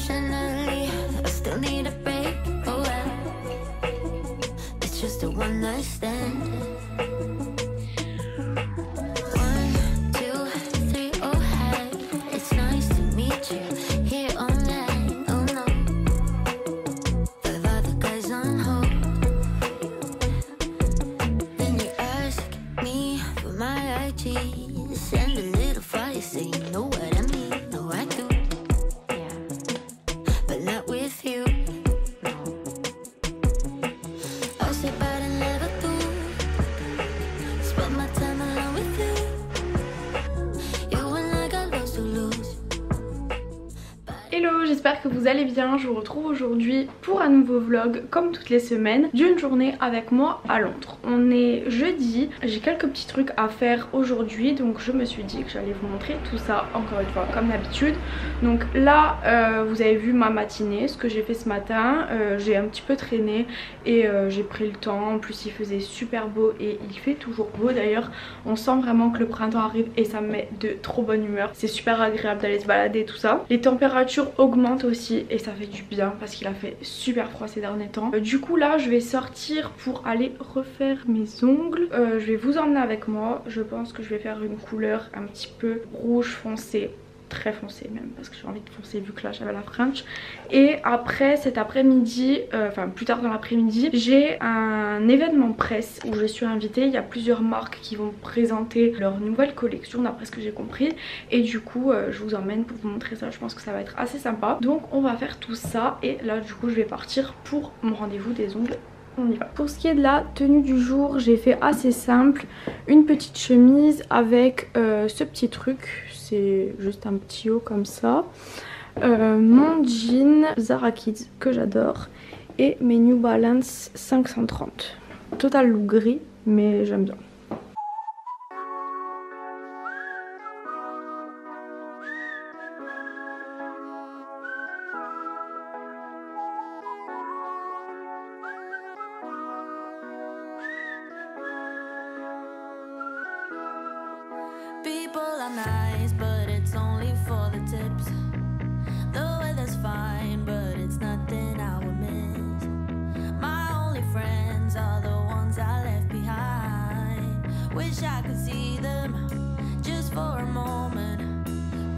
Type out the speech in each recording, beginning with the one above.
emotionally, I still need a break. Oh well, it's just a one night stand. 1, 2, 3, oh hey, it's nice to meet you here online. Oh no, 5 other guys on hold. Then you ask me for my IG, send a little fire, say you know what I mean. No, I do, but not with you. I say bad and never do. Spend my time alone with you. You and I got lost to lose. Hello, j'espère que vous allez bien. Je vous retrouve aujourd'hui pour un nouveau vlog comme toutes les semaines d'une journée avec moi à Londres. On est jeudi, j'ai quelques petits trucs à faire aujourd'hui, donc je me suis dit que j'allais vous montrer tout ça encore une fois comme d'habitude. Donc là vous avez vu ma matinée, ce que j'ai fait ce matin. J'ai un petit peu traîné et j'ai pris le temps. En plus il faisait super beau et il fait toujours beau d'ailleurs. On sent vraiment que le printemps arrive et ça me met de trop bonne humeur. C'est super agréable d'aller se balader tout ça. Les températures augmentent aussi et ça fait du bien parce qu'il a fait super froid ces derniers temps. Du coup là je vais sortir pour aller refaire mes ongles. Je vais vous emmener avec moi. Je pense que je vais faire une couleur un petit peu rouge foncé, très foncé même, parce que j'ai envie de foncer vu que là j'avais la French. Et après cet après-midi, enfin plus tard dans l'après-midi, j'ai un événement presse où je suis invitée. Il y a plusieurs marques qui vont présenter leur nouvelle collection d'après ce que j'ai compris, et du coup je vous emmène pour vous montrer ça. Je pense que ça va être assez sympa, donc on va faire tout ça. Et là du coup je vais partir pour mon rendez-vous des ongles. On y va. Pour ce qui est de la tenue du jour, j'ai fait assez simple. Une petite chemise avec ce petit truc, c'est juste un petit haut comme ça. Mon jean Zara Kids que j'adore et mes New Balance 530. Total look gris mais j'aime bien. People are nice, but it's only for the tips. The weather's fine, but it's nothing I would miss. My only friends are the ones I left behind. Wish I could see them just for a moment,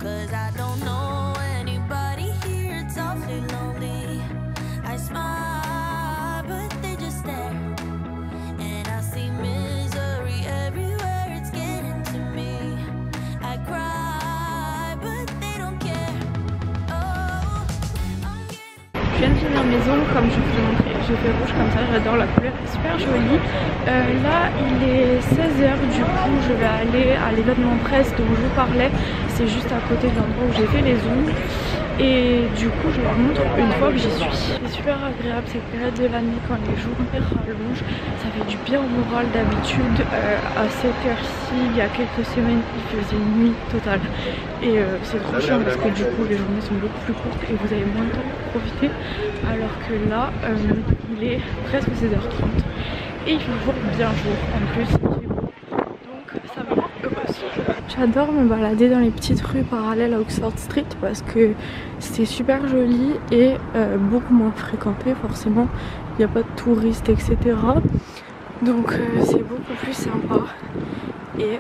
'cause I don't know anybody here, it's awfully lonely. I smile, but they just stare, and I see misery everywhere, it's getting to me. I cry, but they don't care. Oh, Je viens de finir mes ongles comme je vous ai montré. J'ai fait rouge comme ça, j'adore la couleur, elle est super jolie. Là il est 16 h, du coup je vais aller à l'événement presse dont je vous parlais. C'est juste à côté de l'endroit où j'ai fait les ongles. Et du coup je vous montre une fois que j'y suis. C'est super agréable cette période de l'année quand les journées rallongent. Ça fait du bien au moral. D'habitude à cette heure-ci, il y a quelques semaines, il faisait nuit totale. Et c'est trop chiant parce que du coup les journées sont beaucoup plus courtes et vous avez moins de temps pour profiter. Alors que là il est presque 16h30 et il fait toujours bien jour. En plus il fait beau, donc ça me rend heureuse. J'adore me balader dans les petites rues parallèles à Oxford Street parce que c'est super joli et beaucoup moins fréquenté. Forcément il n'y a pas de touristes etc, donc c'est beaucoup plus sympa et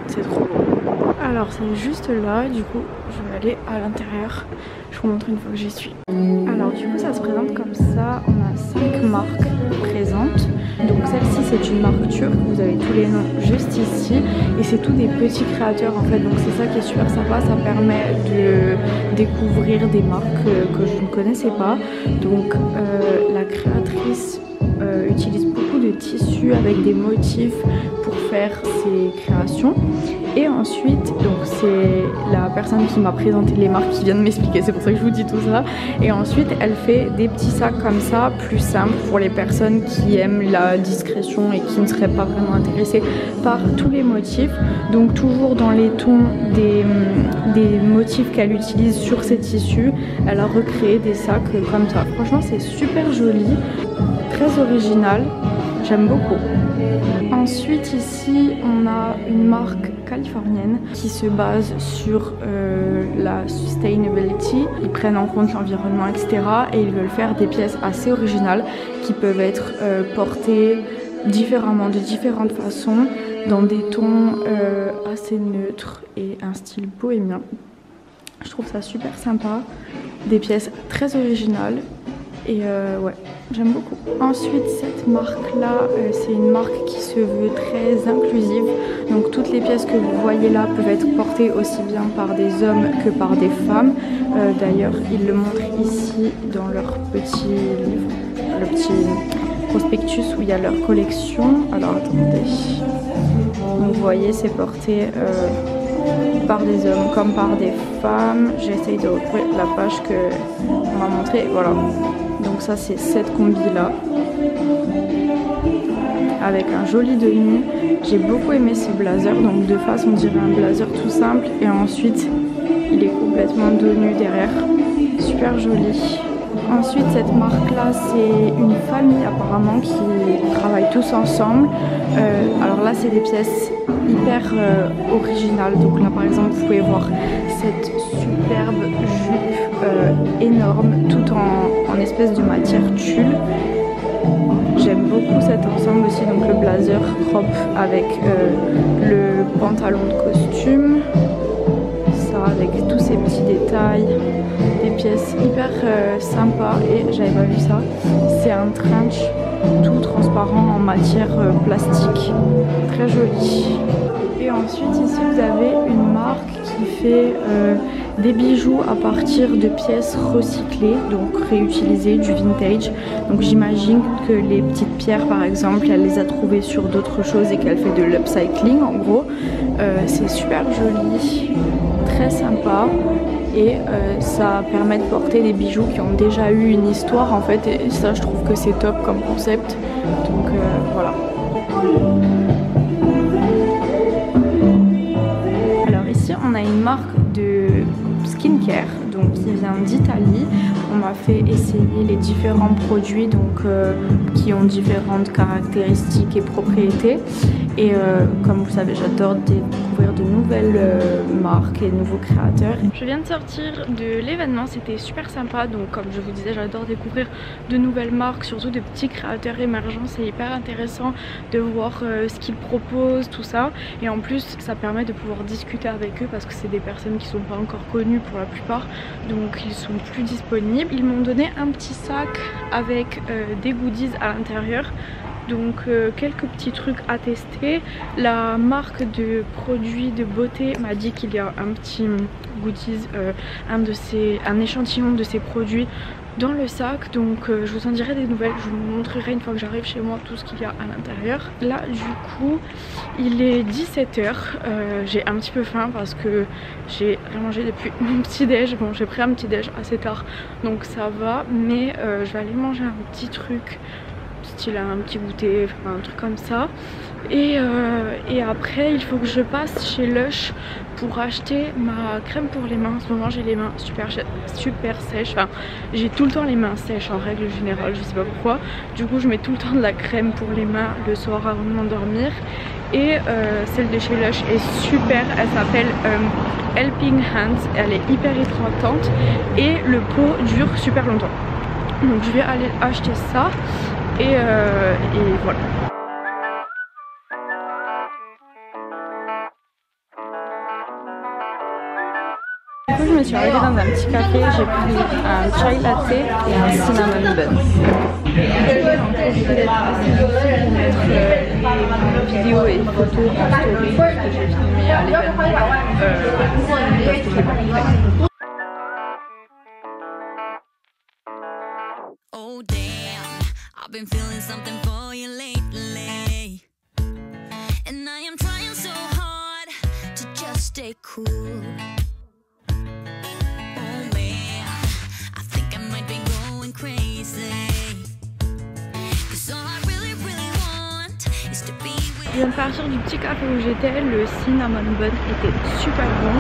c'est trop beau. Alors c'est juste là, du coup je vais aller à l'intérieur, je vous montre une fois que j'y suis. Alors du coup ça se présente comme ça, on a 5 marques présentes. Donc celle-ci c'est une marque turque, vous avez tous les noms juste ici et c'est tous des petits créateurs en fait, donc c'est ça qui est super sympa, ça permet de découvrir des marques que je ne connaissais pas. Donc la créatrice utilise beaucoup de tissus avec des motifs pour faire ses créations. Et ensuite, donc c'est la personne qui m'a présenté les marques qui vient de m'expliquer, c'est pour ça que je vous dis tout ça. Et ensuite elle fait des petits sacs comme ça, plus simples pour les personnes qui aiment la discrétion et qui ne seraient pas vraiment intéressées par tous les motifs. Donc toujours dans les tons des motifs qu'elle utilise sur ses tissus, elle a recréé des sacs comme ça. Franchement c'est super joli, très original. j'aime beaucoup. Ensuite ici on a une marque californienne qui se base sur la sustainability. Ils prennent en compte l'environnement, etc. et ils veulent faire des pièces assez originales qui peuvent être portées différemment, de différentes façons, dans des tons assez neutres et un style bohémien. Je trouve ça super sympa, des pièces très originales et ouais, j'aime beaucoup. Ensuite cette marque là, c'est une marque qui se veut très inclusive, donc toutes les pièces que vous voyez là peuvent être portées aussi bien par des hommes que par des femmes. D'ailleurs ils le montrent ici dans leur petit livre, le petit prospectus où il y a leur collection. Alors attendez, donc vous voyez c'est porté par des hommes comme par des femmes. J'essaye de retrouver la page qu'on m'a montrée. Voilà. Donc ça c'est cette combi là. Avec un joli de nuit. J'ai beaucoup aimé ce blazer. Donc de face on dirait un blazer tout simple. Et ensuite il est complètement dos nu derrière. Super joli. Ensuite cette marque là c'est une famille apparemment qui travaille tous ensemble. Alors là c'est des pièces hyper originales. Donc là par exemple vous pouvez voir cette superbe jupe énorme tout en espèce de matière tulle. J'aime beaucoup cet ensemble aussi, donc le blazer crop avec le pantalon de costume. Ça avec tous ces petits détails. Des pièces hyper sympas et j'avais pas vu ça. C'est un trench tout transparent en matière plastique. Très joli. Et ensuite ici vous avez une marque qui fait des bijoux à partir de pièces recyclées, donc réutilisées, du vintage. Donc j'imagine que les petites pierres par exemple, elle les a trouvées sur d'autres choses et qu'elle fait de l'upcycling en gros. C'est super joli, très sympa. Et ça permet de porter des bijoux qui ont déjà eu une histoire en fait, et ça je trouve que c'est top comme concept. Donc voilà. Alors ici on a une marque de skincare donc qui vient d'Italie. On m'a fait essayer les différents produits donc qui ont différentes caractéristiques et propriétés. Et comme vous savez, j'adore découvrir de nouvelles marques et de nouveaux créateurs. Je viens de sortir de l'événement, c'était super sympa. Donc comme je vous disais, j'adore découvrir de nouvelles marques, surtout de petits créateurs émergents. C'est hyper intéressant de voir ce qu'ils proposent, tout ça. Et en plus, ça permet de pouvoir discuter avec eux parce que c'est des personnes qui sont pas encore connues pour la plupart. Donc ils sont plus disponibles. Ils m'ont donné un petit sac avec des goodies à l'intérieur. Donc quelques petits trucs à tester. La marque de produits de beauté m'a dit qu'il y a un petit goodies, un échantillon de ces produits dans le sac. Donc je vous en dirai des nouvelles, je vous montrerai une fois que j'arrive chez moi tout ce qu'il y a à l'intérieur. Là du coup il est 17 h, j'ai un petit peu faim parce que j'ai rien mangé depuis mon petit déj. Bon, j'ai pris un petit déj assez tard donc ça va, mais je vais aller manger un petit truc style un petit goûter, enfin, un truc comme ça. Et après il faut que je passe chez Lush pour acheter ma crème pour les mains. En ce moment j'ai les mains super sèches, enfin j'ai tout le temps les mains sèches en règle générale, je sais pas pourquoi. Du coup je mets tout le temps de la crème pour les mains le soir avant de m'endormir. Et celle de chez Lush est super, elle s'appelle Helping Hands, elle est hyper hydratante et le pot dure super longtemps. Donc je vais aller acheter ça et voilà. Du coup je me suis arrêtée dans un petit café, j'ai pris un chai latte et un cinnamon bun. Les vidéos et photos en story que j'ai filmées à l'événement parce que je l'ai pas fait. Oh damn, I've been feeling something for you lately, and I am trying so hard to just stay cool. Oh man, I think I might be going crazy, 'cause all I really want is to be with Je viens de partir du petit café où j'étais, le cinnamon bun était super bon.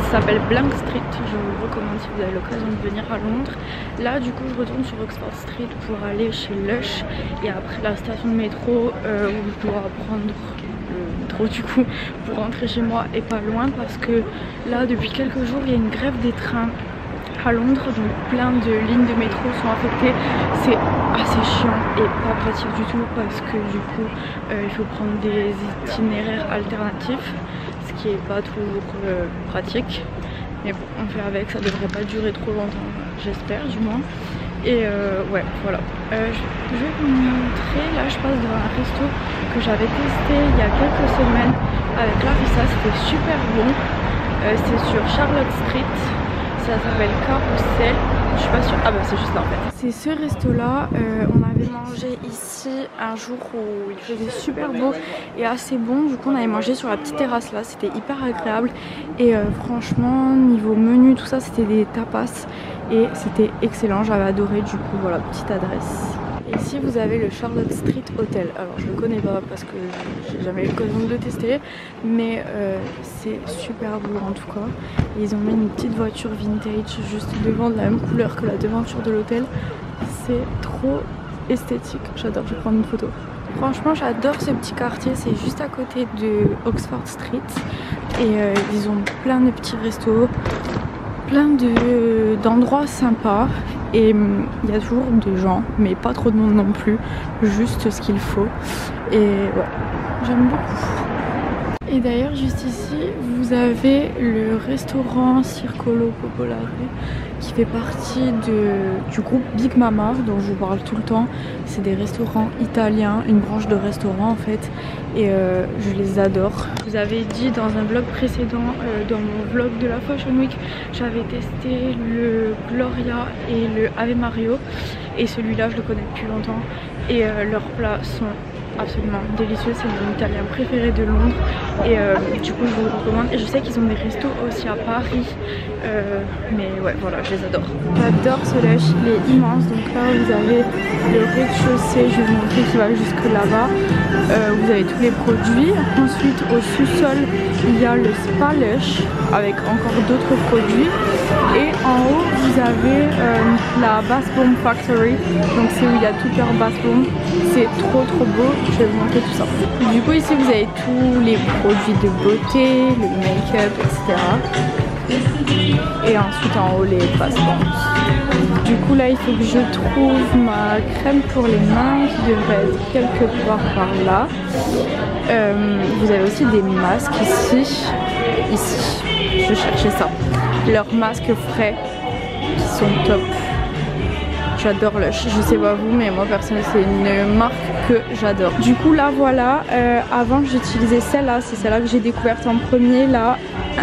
Ça s'appelle Blank Street, je vous le recommande si vous avez l'occasion de venir à Londres. Là du coup je retourne sur Oxford Street pour aller chez Lush et après la station de métro où je dois prendre le métro du coup pour rentrer chez moi est pas loin parce que là depuis quelques jours il y a une grève des trains à Londres, donc plein de lignes de métro sont affectées. C'est assez chiant et pas pratique du tout parce que du coup il faut prendre des itinéraires alternatifs, ce qui est pas toujours pratique, mais bon on fait avec, ça devrait pas durer trop longtemps, j'espère du moins. Et ouais voilà, je vais vous montrer, là je passe devant un resto que j'avais testé il y a quelques semaines avec Larissa, c'était super bon. C'est sur Charlotte Street. Ça s'appelle Carousel, je suis pas sûre, ah bah c'est juste là en fait. C'est ce resto là, on avait mangé ici un jour où il faisait super beau et assez bon. Du coup on avait mangé sur la petite terrasse là, c'était hyper agréable. Et franchement niveau menu tout ça c'était des tapas et c'était excellent, j'avais adoré. Du coup voilà, petite adresse. Et ici vous avez le Charlotte Street Hotel. Alors je le connais pas parce que j'ai jamais eu l'occasion de le tester, mais c'est super beau en tout cas. Et ils ont mis une petite voiture vintage juste devant, de la même couleur que la devanture de l'hôtel. C'est trop esthétique, j'adore, je vais prendre une photo. Franchement j'adore ce petit quartier, c'est juste à côté de Oxford Street. Et ils ont plein de petits restos, plein d'endroits sympas. Et il y a toujours des gens, mais pas trop de monde non plus, juste ce qu'il faut. Et ouais, j'aime beaucoup. Et d'ailleurs juste ici, vous avez le restaurant Circolo Popolare qui fait partie du groupe Big Mama dont je vous parle tout le temps. C'est des restaurants italiens, une branche de restaurants en fait, et je les adore. Je vous avais dit dans un vlog précédent, dans mon vlog de la Fashion Week, j'avais testé le Gloria et le Ave Mario, et celui-là je le connais depuis longtemps et leurs plats sont absolument délicieux, c'est mon italien préféré de Londres et du coup je vous le recommande. Et je sais qu'ils ont des restos aussi à Paris, mais ouais voilà, je les adore. J'adore ce Lush, il est immense. Donc là vous avez le rez-de-chaussée, je vais vous montrer, qui va jusque là-bas. Vous avez tous les produits. Ensuite au sous-sol il y a le Spa Lush avec encore d'autres produits, et en haut vous avez la Bath Bomb Factory, donc c'est où il y a toutes leurs bath bombs. C'est trop beau, je vais vous montrer tout ça. Du coup ici vous avez tous les produits de beauté, le make-up, etc. Et ensuite en haut les bath bombs. Du coup là il faut que je trouve ma crème pour les mains qui devrait être quelque part par là. Vous avez aussi des masques ici, je cherchais ça. Leurs masques frais qui sont top. J'adore Lush, je sais pas vous mais moi personnellement c'est une marque que j'adore. Du coup là voilà, avant j'utilisais celle-là, c'est celle-là que j'ai découverte en premier, là,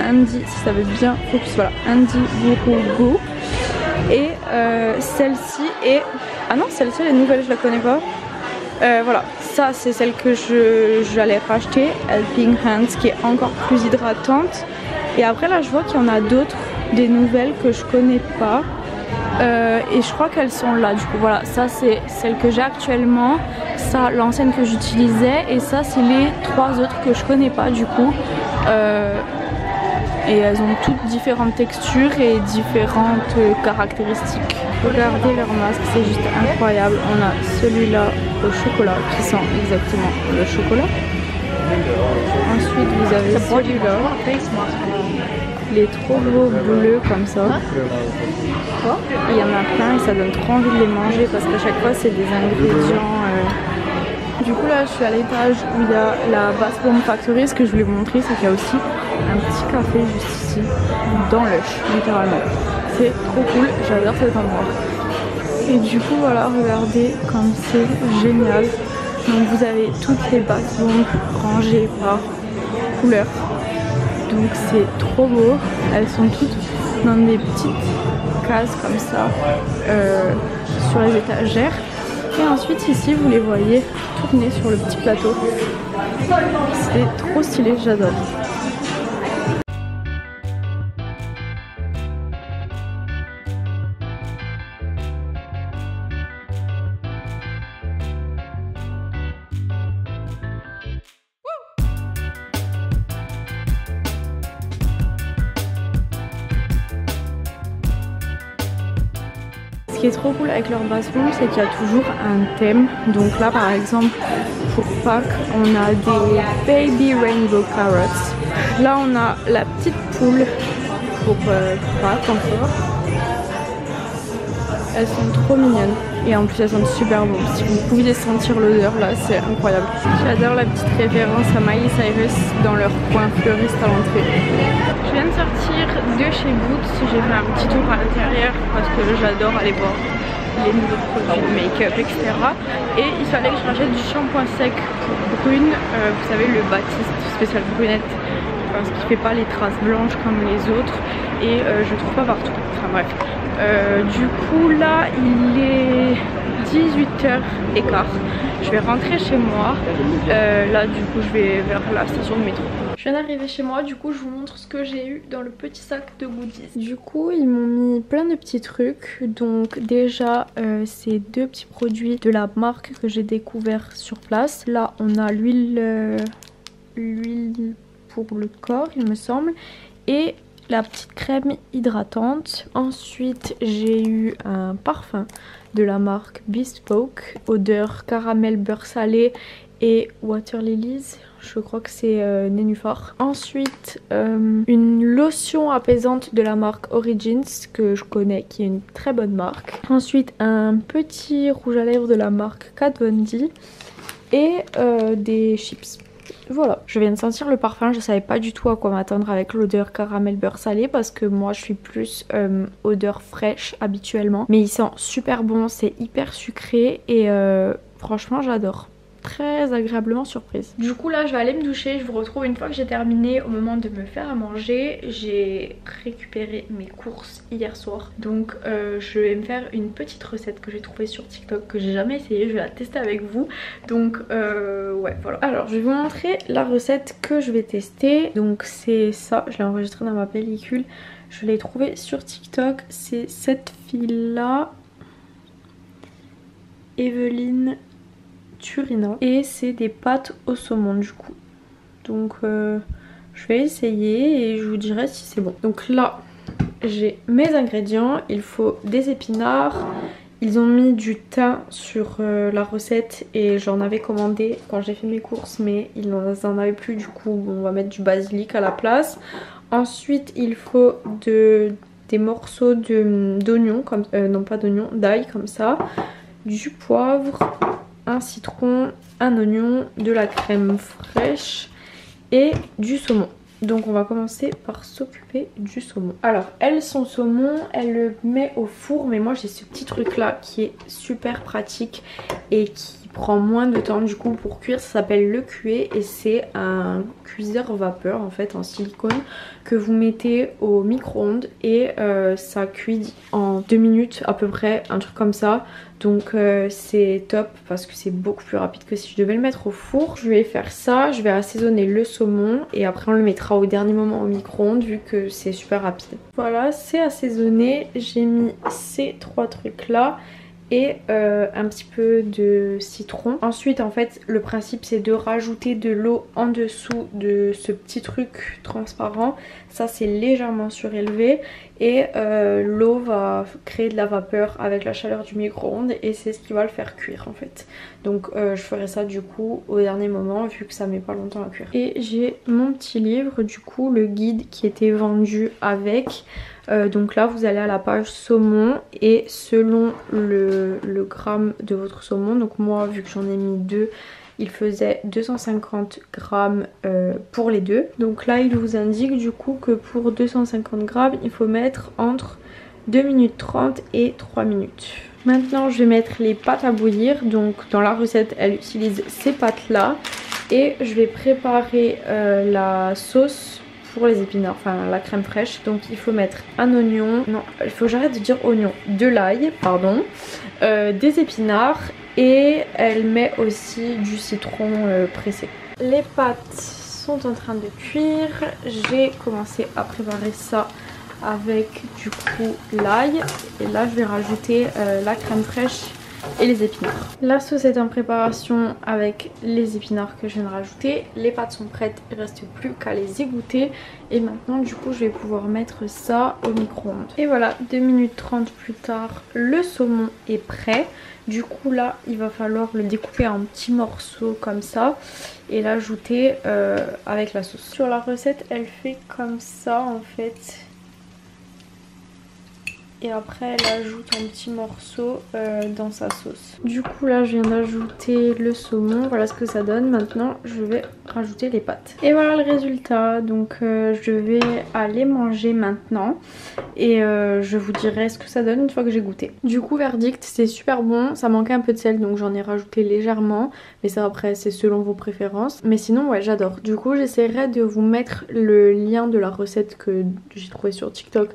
Andy, si ça veut bien focus, voilà, Andy Go. Et celle-ci est... Ah non, celle-ci elle est nouvelle, je la connais pas. Voilà, ça c'est celle que j'allais racheter, Helping Hands, qui est encore plus hydratante. Et après là je vois qu'il y en a d'autres, des nouvelles que je connais pas. Et je crois qu'elles sont là, du coup voilà, ça c'est celle que j'ai actuellement, ça l'ancienne que j'utilisais, et ça c'est les trois autres que je connais pas du coup. Et elles ont toutes différentes textures et différentes caractéristiques. Regardez leur masque, c'est juste incroyable. On a celui-là au chocolat qui sent exactement le chocolat. Ensuite vous avez celui-là, il est trop beau bleu comme ça. Il y en a plein et ça donne trop envie de les manger parce qu'à chaque fois c'est des ingrédients. Du coup là je suis à l'étage où il y a la Bath Bomb Factory. Ce que je voulais vous montrer c'est qu'il y a aussi un petit café juste ici, dans Lush, littéralement. C'est trop cool, j'adore cet endroit. Et du coup voilà, regardez comme c'est génial. Donc vous avez toutes les Bath Bombs rangées par couleur. Donc c'est trop beau, elles sont toutes dans des petites cases comme ça sur les étagères. Et ensuite ici vous les voyez tourner sur le petit plateau. C'est trop stylé, j'adore. Ce qui est trop cool avec leur baston, c'est qu'il y a toujours un thème. Donc là par exemple pour Pâques, on a des baby rainbow carrots. Là on a la petite poule pour Pâques encore. Elles sont trop mignonnes et en plus elles sentent super bon. Si vous pouviez sentir l'odeur là, c'est incroyable. J'adore la petite référence à Miley Cyrus dans leur coin fleuriste à l'entrée. Je viens de sortir de chez Boots, j'ai fait un petit tour à l'intérieur parce que j'adore aller voir les nouveaux produits de make-up, etc. Et il fallait que je rachète du shampoing sec pour brune, vous savez le Baptiste spécial brunette, parce qu'il fait pas les traces blanches comme les autres et je trouve pas partout. Enfin bref. Du coup là il est 18h15. Je vais rentrer chez moi. Là du coup je vais vers la station de métro. Je viens d'arriver chez moi, du coup je vous montre ce que j'ai eu dans le petit sac de goodies. Du coup ils m'ont mis plein de petits trucs. Donc déjà c'est deux petits produits de la marque que j'ai découvert sur place. Là on a l'huile pour le corps il me semble. Et la petite crème hydratante. Ensuite j'ai eu un parfum de la marque Bespoke, odeur caramel beurre salé et water lilies, je crois que c'est nénuphar. Ensuite une lotion apaisante de la marque Origins que je connais, qui est une très bonne marque. Ensuite un petit rouge à lèvres de la marque Kat Von D et des chips. Voilà, je viens de sentir le parfum, je savais pas du tout à quoi m'attendre avec l'odeur caramel beurre salé parce que moi je suis plus odeur fraîche habituellement. Mais il sent super bon, c'est hyper sucré et franchement j'adore. Très agréablement surprise. Du coup là je vais aller me doucher, je vous retrouve une fois que j'ai terminé au moment de me faire à manger. J'ai récupéré mes courses hier soir, donc je vais me faire une petite recette que j'ai trouvée sur TikTok que j'ai jamais essayé, je vais la tester avec vous. Donc ouais voilà. Alors je vais vous montrer la recette que je vais tester. Donc c'est ça, je l'ai enregistré dans ma pellicule, je l'ai trouvée sur TikTok. C'est cette fille là, Evelyne Turina, et c'est des pâtes au saumon du coup. Donc je vais essayer et je vous dirai si c'est bon. Donc là j'ai mes ingrédients, il faut des épinards. Ils ont mis du thym sur la recette et j'en avais commandé quand j'ai fait mes courses, mais ils n'en avaient plus, du coup on va mettre du basilic à la place. Ensuite il faut des morceaux d'oignon, non pas d'oignon, d'ail comme ça, du poivre, un citron, un oignon, de la crème fraîche et du saumon. Donc on va commencer par s'occuper du saumon. Alors elle, son saumon, elle le met au four, mais moi j'ai ce petit truc là qui est super pratique et qui prend moins de temps du coup pour cuire. Ça s'appelle le cuet et c'est un cuiseur vapeur en fait en silicone que vous mettez au micro-ondes et ça cuit en 2 minutes à peu près, un truc comme ça. Donc c'est top parce que c'est beaucoup plus rapide que si je devais le mettre au four. Je vais faire ça, je vais assaisonner le saumon et après on le mettra au dernier moment au micro-ondes vu que c'est super rapide. Voilà, c'est assaisonné, j'ai mis ces 3 trucs là et un petit peu de citron. Ensuite en fait le principe c'est de rajouter de l'eau en dessous de ce petit truc transparent. Ça c'est légèrement surélevé et l'eau va créer de la vapeur avec la chaleur du micro-ondes et c'est ce qui va le faire cuire en fait. Donc je ferai ça du coup au dernier moment vu que ça met pas longtemps à cuire. Et j'ai mon petit livre du coup, le guide qui était vendu avec. Donc là vous allez à la page saumon et selon le gramme de votre saumon, donc moi vu que j'en ai mis 2, il faisait 250 grammes pour les deux. Donc là il vous indique du coup que pour 250 grammes il faut mettre entre 2 minutes 30 et 3 minutes. Maintenant je vais mettre les pâtes à bouillir. Donc dans la recette elle utilise ces pâtes là et je vais préparer la sauce pour les épinards, enfin la crème fraîche. Donc il faut mettre un oignon, non il faut que j'arrête de dire oignon, de l'ail pardon, des épinards et elle met aussi du citron pressé. Les pâtes sont en train de cuire, j'ai commencé à préparer ça avec du coup l'ail et là je vais rajouter la crème fraîche et les épinards. La sauce est en préparation avec les épinards que je viens de rajouter. Les pâtes sont prêtes, il ne reste plus qu'à les égoutter. Et maintenant du coup je vais pouvoir mettre ça au micro-ondes. Et voilà, 2 minutes 30 plus tard, le saumon est prêt. Du coup là il va falloir le découper en petits morceaux comme ça et l'ajouter avec la sauce. Sur la recette elle fait comme ça en fait. Et après elle ajoute un petit morceau dans sa sauce. Du coup là je viens d'ajouter le saumon, voilà ce que ça donne. Maintenant je vais rajouter les pâtes. Et voilà le résultat, donc je vais aller manger maintenant. Et je vous dirai ce que ça donne une fois que j'ai goûté. Du coup verdict, c'est super bon, ça manquait un peu de sel donc j'en ai rajouté légèrement. Mais ça après c'est selon vos préférences. Mais sinon ouais j'adore. Du coup j'essaierai de vous mettre le lien de la recette que j'ai trouvé sur TikTok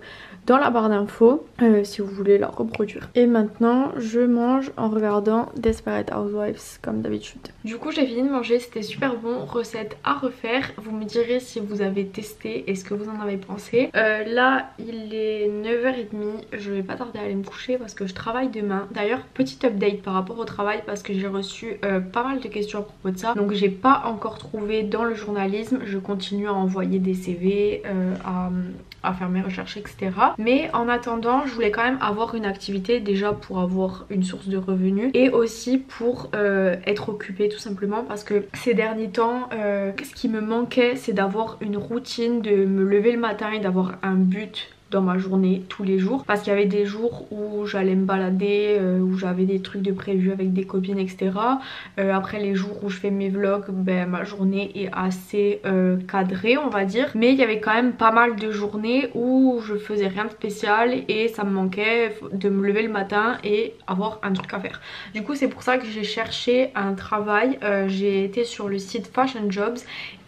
dans la barre d'infos si vous voulez la reproduire. Et maintenant je mange en regardant Desperate Housewives comme d'habitude. Du coup j'ai fini de manger, c'était super bon, recette à refaire. Vous me direz si vous avez testé et ce que vous en avez pensé. Là il est 9h30, je vais pas tarder à aller me coucher parce que je travaille demain. D'ailleurs petit update par rapport au travail parce que j'ai reçu pas mal de questions à propos de ça. Donc j'ai pas encore trouvé dans le journalisme, je continue à envoyer des CV, à faire mes recherches etc. Mais en attendant je voulais quand même avoir une activité déjà pour avoir une source de revenus et aussi pour être occupée tout simplement parce que ces derniers temps ce qui me manquait c'est d'avoir une routine, de me lever le matin et d'avoir un but dans ma journée tous les jours parce qu'il y avait des jours où j'allais me balader, où j'avais des trucs de prévu avec des copines etc. Après les jours où je fais mes vlogs, ben, ma journée est assez cadrée on va dire, mais il y avait quand même pas mal de journées où je faisais rien de spécial et ça me manquait de me lever le matin et avoir un truc à faire. Du coup c'est pour ça que j'ai cherché un travail, j'ai été sur le site Fashion Jobs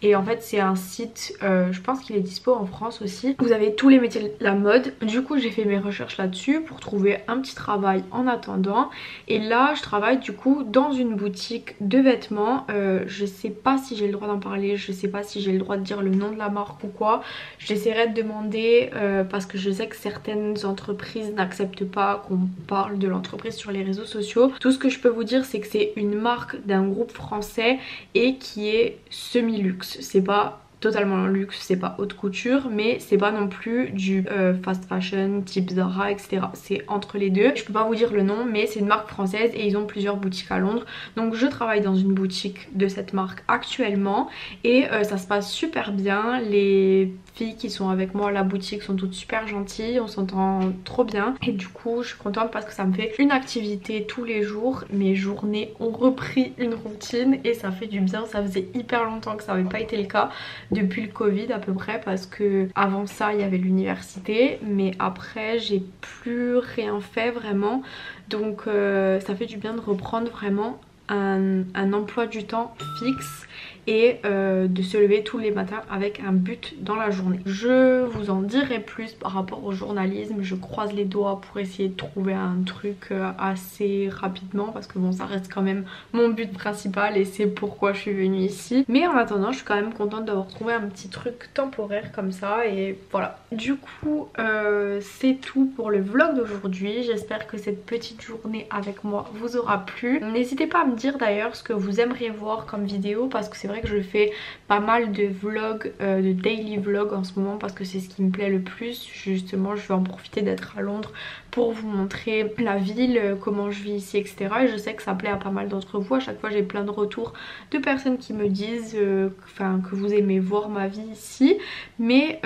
et en fait c'est un site, je pense qu'il est dispo en France aussi, vous avez tous les métiers de la mode. Du coup j'ai fait mes recherches là-dessus pour trouver un petit travail en attendant et là je travaille du coup dans une boutique de vêtements. Je sais pas si j'ai le droit d'en parler, je sais pas si j'ai le droit de dire le nom de la marque ou quoi. J'essaierai de demander parce que je sais que certaines entreprises n'acceptent pas qu'on parle de l'entreprise sur les réseaux sociaux. Tout ce que je peux vous dire c'est que c'est une marque d'un groupe français et qui est semi-luxe. C'est pas totalement luxe, c'est pas haute couture mais c'est pas non plus du fast fashion type Zara etc. C'est entre les deux. Je peux pas vous dire le nom mais c'est une marque française et ils ont plusieurs boutiques à Londres. Donc je travaille dans une boutique de cette marque actuellement et ça se passe super bien. Les filles qui sont avec moi à la boutique sont toutes super gentilles, on s'entend trop bien et du coup je suis contente parce que ça me fait une activité tous les jours. Mes journées ont repris une routine et ça fait du bien. Ça faisait hyper longtemps que ça n'avait pas été le cas depuis le Covid à peu près parce que avant ça il y avait l'université mais après j'ai plus rien fait vraiment donc ça fait du bien de reprendre vraiment un emploi du temps fixe et de se lever tous les matins avec un but dans la journée. Je vous en dirai plus par rapport au journalisme, je croise les doigts pour essayer de trouver un truc assez rapidement parce que bon ça reste quand même mon but principal et c'est pourquoi je suis venue ici. Mais en attendant je suis quand même contente d'avoir trouvé un petit truc temporaire comme ça et voilà. Du coup c'est tout pour le vlog d'aujourd'hui, j'espère que cette petite journée avec moi vous aura plu. N'hésitez pas à me dire d'ailleurs ce que vous aimeriez voir comme vidéo parce que c'est vrai que je fais pas mal de vlogs, de daily vlogs en ce moment parce que c'est ce qui me plaît le plus. Justement je vais en profiter d'être à Londres pour vous montrer la ville, comment je vis ici etc. Et je sais que ça plaît à pas mal d'entre vous. À chaque fois j'ai plein de retours de personnes qui me disent que vous aimez voir ma vie ici. Mais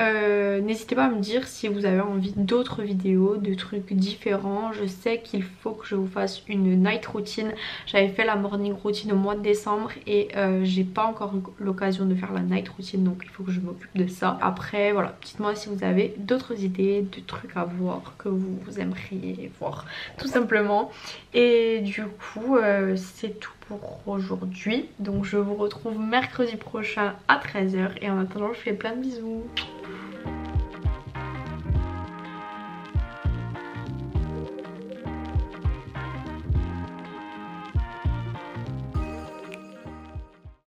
n'hésitez pas à me dire si vous avez envie d'autres vidéos, de trucs différents. Je sais qu'il faut que je vous fasse une night routine. J'avais fait la morning routine au mois de décembre et j'ai pas encore eu l'occasion de faire la night routine donc il faut que je m'occupe de ça. Après voilà, dites-moi si vous avez d'autres idées, de trucs à voir que vous aimeriez voir tout simplement. Et du coup c'est tout pour aujourd'hui. Donc je vous retrouve mercredi prochain à 13h et en attendant je fais plein de bisous.